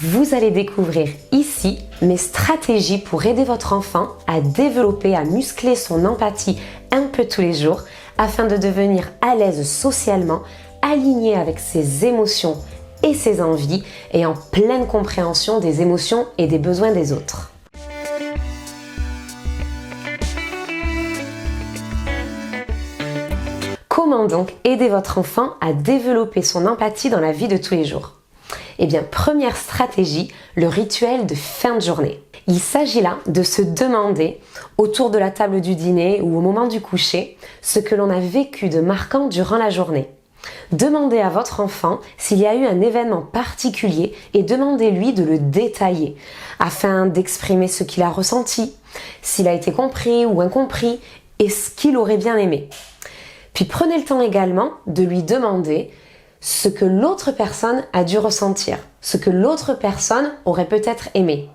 Vous allez découvrir ici mes stratégies pour aider votre enfant à développer, à muscler son empathie un peu tous les jours afin de devenir à l'aise socialement, aligné avec ses émotions et ses envies et en pleine compréhension des émotions et des besoins des autres. Comment donc aider votre enfant à développer son empathie dans la vie de tous les jours? Eh bien, première stratégie, le rituel de fin de journée. Il s'agit là de se demander, autour de la table du dîner ou au moment du coucher, ce que l'on a vécu de marquant durant la journée. Demandez à votre enfant s'il y a eu un événement particulier et demandez-lui de le détailler afin d'exprimer ce qu'il a ressenti, s'il a été compris ou incompris et ce qu'il aurait bien aimé. Puis prenez le temps également de lui demander ce que l'autre personne a dû ressentir, ce que l'autre personne aurait peut-être aimé.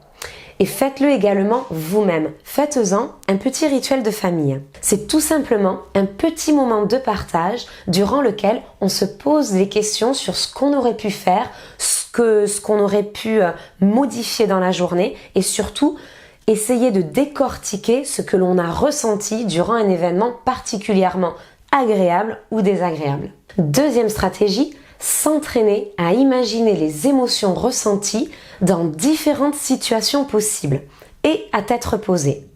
Et faites-le également vous-même. Faites-en un petit rituel de famille. C'est tout simplement un petit moment de partage durant lequel on se pose des questions sur ce qu'on aurait pu faire, ce qu'on aurait pu modifier dans la journée et surtout essayer de décortiquer ce que l'on a ressenti durant un événement particulièrement agréable ou désagréable. Deuxième stratégie, s'entraîner à imaginer les émotions ressenties dans différentes situations possibles et à tête reposée.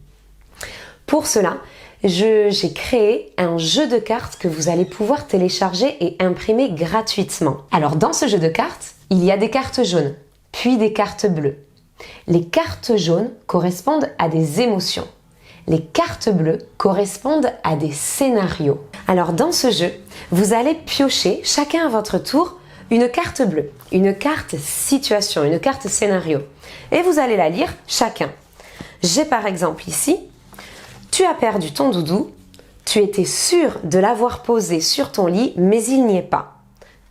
Pour cela, j'ai créé un jeu de cartes que vous allez pouvoir télécharger et imprimer gratuitement. Alors dans ce jeu de cartes, il y a des cartes jaunes, puis des cartes bleues. Les cartes jaunes correspondent à des émotions. Les cartes bleues correspondent à des scénarios. Alors dans ce jeu, vous allez piocher chacun à votre tour une carte bleue, une carte situation, une carte scénario. Et vous allez la lire chacun. J'ai par exemple ici, tu as perdu ton doudou, tu étais sûr de l'avoir posé sur ton lit, mais il n'y est pas.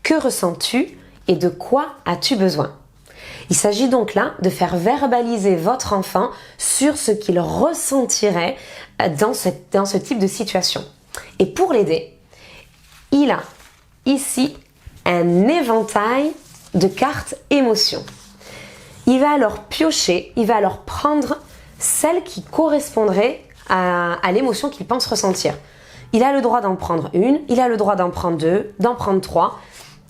Que ressens-tu et de quoi as-tu besoin? Il s'agit donc là de faire verbaliser votre enfant sur ce qu'il ressentirait dans ce type de situation. Et pour l'aider, il a ici un éventail de cartes émotions. Il va alors piocher, il va alors prendre celle qui correspondrait à l'émotion qu'il pense ressentir. Il a le droit d'en prendre une, il a le droit d'en prendre deux, d'en prendre trois.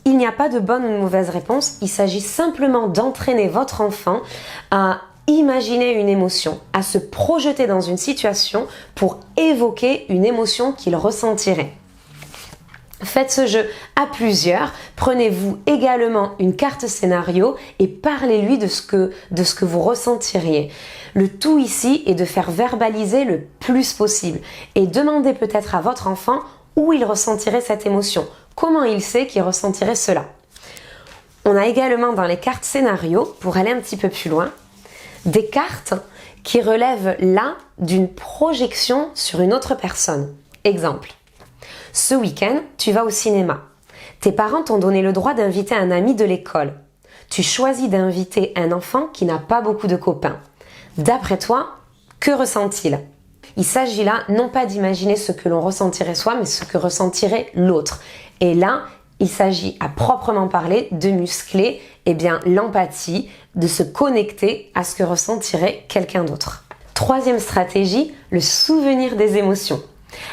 Il n'y a pas de bonne ou de mauvaise réponse, il s'agit simplement d'entraîner votre enfant à imaginer une émotion, à se projeter dans une situation pour évoquer une émotion qu'il ressentirait. Faites ce jeu à plusieurs, prenez-vous également une carte scénario et parlez-lui de ce que vous ressentiriez. Le tout ici est de faire verbaliser le plus possible et demandez peut-être à votre enfant où il ressentirait cette émotion. Comment il sait qu'il ressentirait cela? On a également dans les cartes scénario, pour aller un petit peu plus loin, des cartes qui relèvent là d'une projection sur une autre personne. Exemple, ce week-end, tu vas au cinéma. Tes parents t'ont donné le droit d'inviter un ami de l'école. Tu choisis d'inviter un enfant qui n'a pas beaucoup de copains. D'après toi, que ressent-il? Il s'agit là non pas d'imaginer ce que l'on ressentirait soi, mais ce que ressentirait l'autre. Et là, il s'agit à proprement parler de muscler l'empathie, de se connecter à ce que ressentirait quelqu'un d'autre. Troisième stratégie, le souvenir des émotions.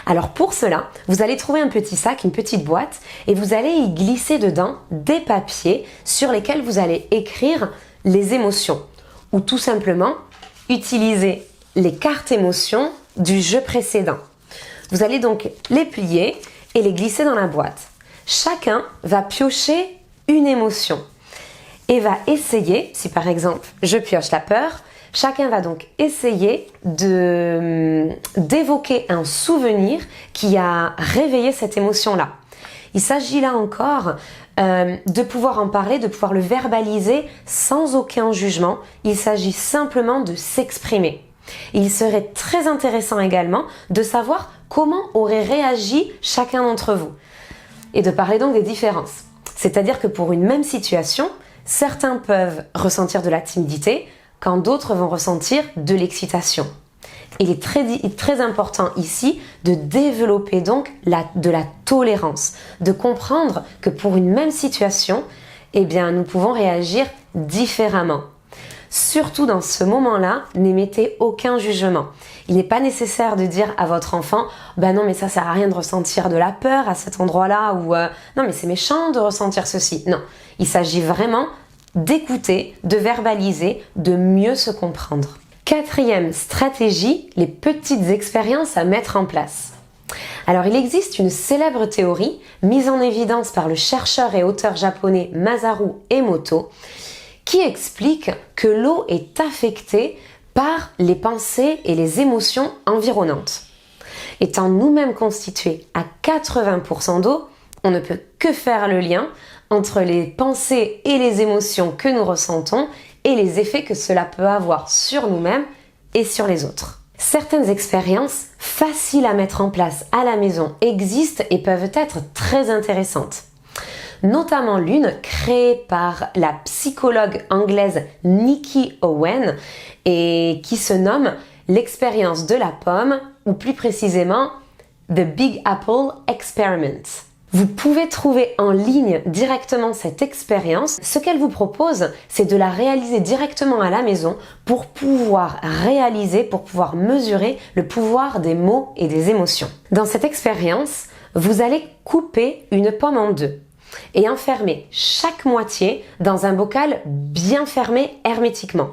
Alors pour cela, vous allez trouver un petit sac, une petite boîte et vous allez y glisser dedans des papiers sur lesquels vous allez écrire les émotions ou tout simplement utiliser les cartes émotions du jeu précédent. Vous allez donc les plier et les glisser dans la boîte. Chacun va piocher une émotion et va essayer, si par exemple je pioche la peur, chacun va donc essayer d'évoquer un souvenir qui a réveillé cette émotion-là. Il s'agit là encore de pouvoir en parler, de pouvoir le verbaliser sans aucun jugement. Il s'agit simplement de s'exprimer. Il serait très intéressant également de savoir comment aurait réagi chacun d'entre vous et de parler donc des différences. C'est-à-dire que pour une même situation, certains peuvent ressentir de la timidité quand d'autres vont ressentir de l'excitation. Il est très important ici de développer donc de la tolérance, de comprendre que pour une même situation, nous pouvons réagir différemment. Surtout dans ce moment-là, n'émettez aucun jugement. Il n'est pas nécessaire de dire à votre enfant « Ben non, mais ça sert à rien de ressentir de la peur à cet endroit-là » ou « Non, mais c'est méchant de ressentir ceci ». Non, il s'agit vraiment d'écouter, de verbaliser, de mieux se comprendre. Quatrième stratégie, les petites expériences à mettre en place. Alors, il existe une célèbre théorie mise en évidence par le chercheur et auteur japonais Masaru Emoto qui explique que l'eau est affectée par les pensées et les émotions environnantes. Étant nous-mêmes constitués à 80% d'eau, on ne peut que faire le lien entre les pensées et les émotions que nous ressentons et les effets que cela peut avoir sur nous-mêmes et sur les autres. Certaines expériences faciles à mettre en place à la maison existent et peuvent être très intéressantes. Notamment l'une créée par la psychologue anglaise Nikki Owen et qui se nomme l'expérience de la pomme ou plus précisément The Big Apple Experiment. Vous pouvez trouver en ligne directement cette expérience. Ce qu'elle vous propose, c'est de la réaliser directement à la maison pour pouvoir mesurer le pouvoir des mots et des émotions. Dans cette expérience, vous allez couper une pomme en deux et enfermer chaque moitié dans un bocal bien fermé hermétiquement.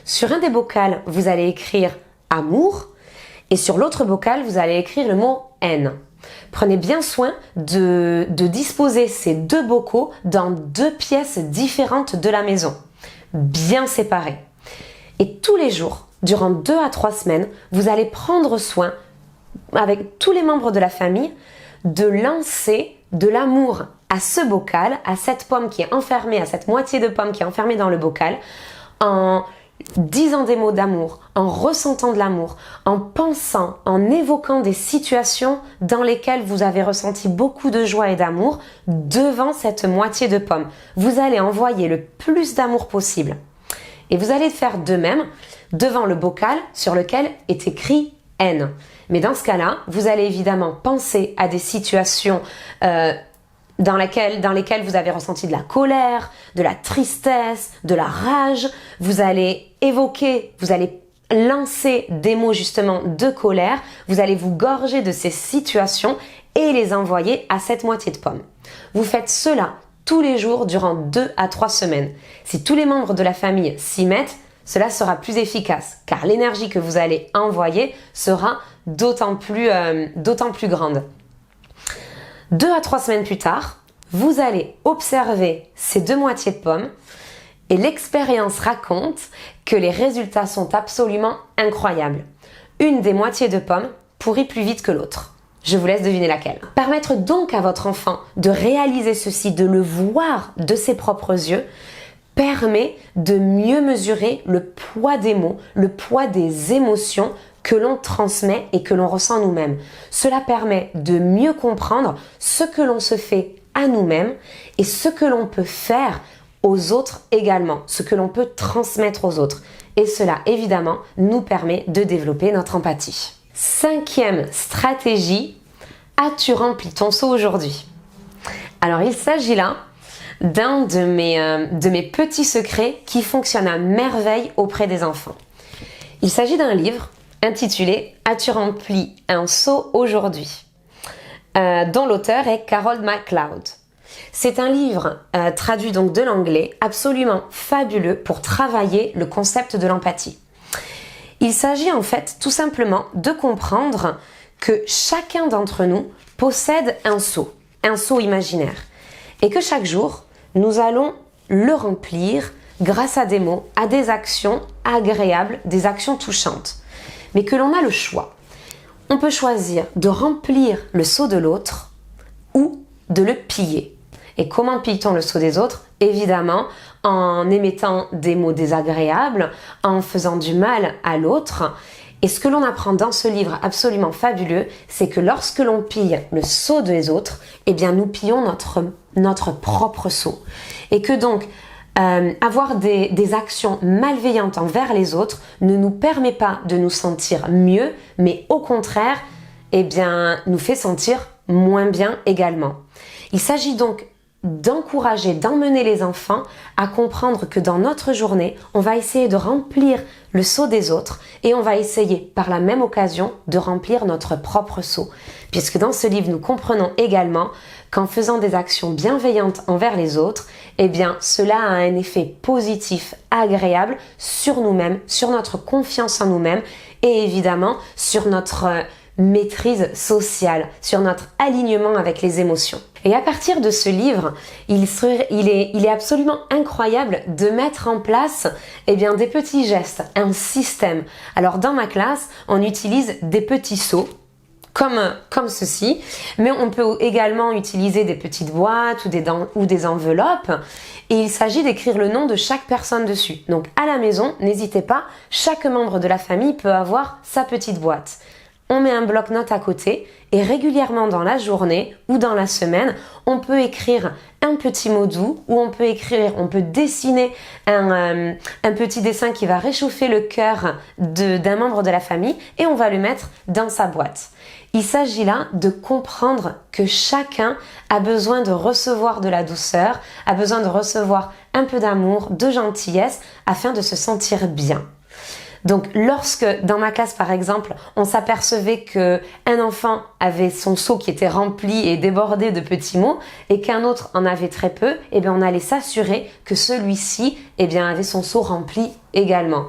Sur un des bocals, vous allez écrire amour et sur l'autre bocal, vous allez écrire le mot haine. Prenez bien soin de disposer ces deux bocaux dans deux pièces différentes de la maison, bien séparées. Et tous les jours, durant 2 à 3 semaines, vous allez prendre soin, avec tous les membres de la famille, de lancer de l'amour à ce bocal, à cette pomme qui est enfermée, à cette moitié de pomme qui est enfermée dans le bocal, en disant des mots d'amour, en ressentant de l'amour, en pensant, en évoquant des situations dans lesquelles vous avez ressenti beaucoup de joie et d'amour devant cette moitié de pomme. Vous allez envoyer le plus d'amour possible. Et vous allez faire de même devant le bocal sur lequel est écrit haine. Mais dans ce cas-là, vous allez évidemment penser à des situations dans lesquelles vous avez ressenti de la colère, de la tristesse, de la rage. Vous allez lancer des mots justement de colère. Vous allez vous gorger de ces situations et les envoyer à cette moitié de pomme. Vous faites cela tous les jours durant 2 à 3 semaines. Si tous les membres de la famille s'y mettent, cela sera plus efficace car l'énergie que vous allez envoyer sera d'autant plus grande. 2 à 3 semaines plus tard, vous allez observer ces deux moitiés de pommes et l'expérience raconte que les résultats sont absolument incroyables. Une des moitiés de pommes pourrit plus vite que l'autre. Je vous laisse deviner laquelle. Permettre donc à votre enfant de réaliser ceci, de le voir de ses propres yeux, permet de mieux mesurer le poids des mots, le poids des émotions que l'on transmet et que l'on ressent nous-mêmes. Cela permet de mieux comprendre ce que l'on se fait à nous-mêmes et ce que l'on peut faire aux autres également, ce que l'on peut transmettre aux autres. Et cela, évidemment, nous permet de développer notre empathie. 5e stratégie, as-tu rempli ton seau aujourd'hui? Alors, il s'agit là d'un de mes petits secrets qui fonctionne à merveille auprès des enfants. Il s'agit d'un livre intitulé « As-tu rempli un seau aujourd'hui ?» dont l'auteur est Carol McLeod. C'est un livre traduit donc de l'anglais absolument fabuleux pour travailler le concept de l'empathie. Il s'agit en fait tout simplement de comprendre que chacun d'entre nous possède un seau imaginaire et que chaque jour nous allons le remplir grâce à des mots, à des actions agréables, des actions touchantes, mais que l'on a le choix. On peut choisir de remplir le seau de l'autre ou de le piller. Et comment pille-t-on le seau des autres? Évidemment, en émettant des mots désagréables, en faisant du mal à l'autre. Et ce que l'on apprend dans ce livre absolument fabuleux, c'est que lorsque l'on pille le seau des autres, eh bien nous pillons notre propre seau. Et que donc, avoir des actions malveillantes envers les autres ne nous permet pas de nous sentir mieux, mais au contraire, eh bien, nous fait sentir moins bien également. Il s'agit donc d'encourager, d'emmener les enfants à comprendre que dans notre journée, on va essayer de remplir le seau des autres et on va essayer par la même occasion de remplir notre propre seau. Puisque dans ce livre, nous comprenons également qu'en faisant des actions bienveillantes envers les autres, eh bien, cela a un effet positif, agréable sur nous-mêmes, sur notre confiance en nous-mêmes et évidemment sur notre maîtrise sociale, sur notre alignement avec les émotions. Et à partir de ce livre, il est absolument incroyable de mettre en place des petits gestes, un système. Alors dans ma classe, on utilise des petits seaux, comme ceci, mais on peut également utiliser des petites boîtes ou des enveloppes et il s'agit d'écrire le nom de chaque personne dessus. Donc à la maison, n'hésitez pas, chaque membre de la famille peut avoir sa petite boîte. On met un bloc-notes à côté et régulièrement dans la journée ou dans la semaine, on peut écrire un petit mot doux ou on peut dessiner un petit dessin qui va réchauffer le cœur d'un membre de la famille et on va le mettre dans sa boîte. Il s'agit là de comprendre que chacun a besoin de recevoir de la douceur, a besoin de recevoir un peu d'amour, de gentillesse afin de se sentir bien. Donc lorsque dans ma classe par exemple on s'apercevait qu'un enfant avait son seau qui était rempli et débordé de petits mots et qu'un autre en avait très peu, on allait s'assurer que celui-ci avait son seau rempli également.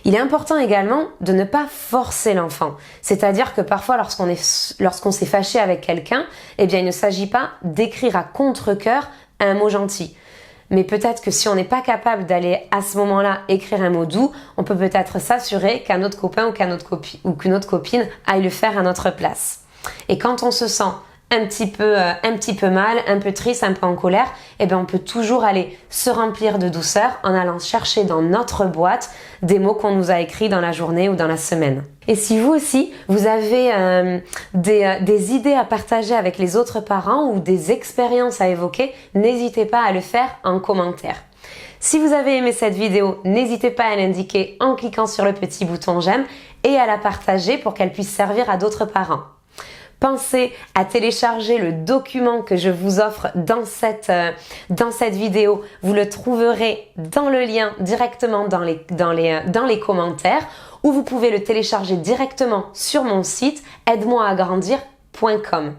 Il est important également de ne pas forcer l'enfant. C'est-à-dire que parfois lorsqu'on s'est fâché avec quelqu'un, il ne s'agit pas d'écrire à contre-cœur un mot gentil. Mais peut-être que si on n'est pas capable d'aller à ce moment-là écrire un mot doux, on peut peut-être s'assurer qu'un autre copain ou qu'une autre copine aille le faire à notre place. Et quand on se sent un petit peu mal, un peu triste, un peu en colère, on peut toujours aller se remplir de douceur en allant chercher dans notre boîte des mots qu'on nous a écrits dans la journée ou dans la semaine. Et si vous aussi, vous avez des idées à partager avec les autres parents ou des expériences à évoquer, n'hésitez pas à le faire en commentaire. Si vous avez aimé cette vidéo, n'hésitez pas à l'indiquer en cliquant sur le petit bouton j'aime et à la partager pour qu'elle puisse servir à d'autres parents. Pensez à télécharger le document que je vous offre dans cette vidéo. Vous le trouverez dans le lien directement dans les commentaires ou vous pouvez le télécharger directement sur mon site aide-moi-à-grandir.com.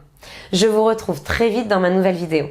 Je vous retrouve très vite dans ma nouvelle vidéo.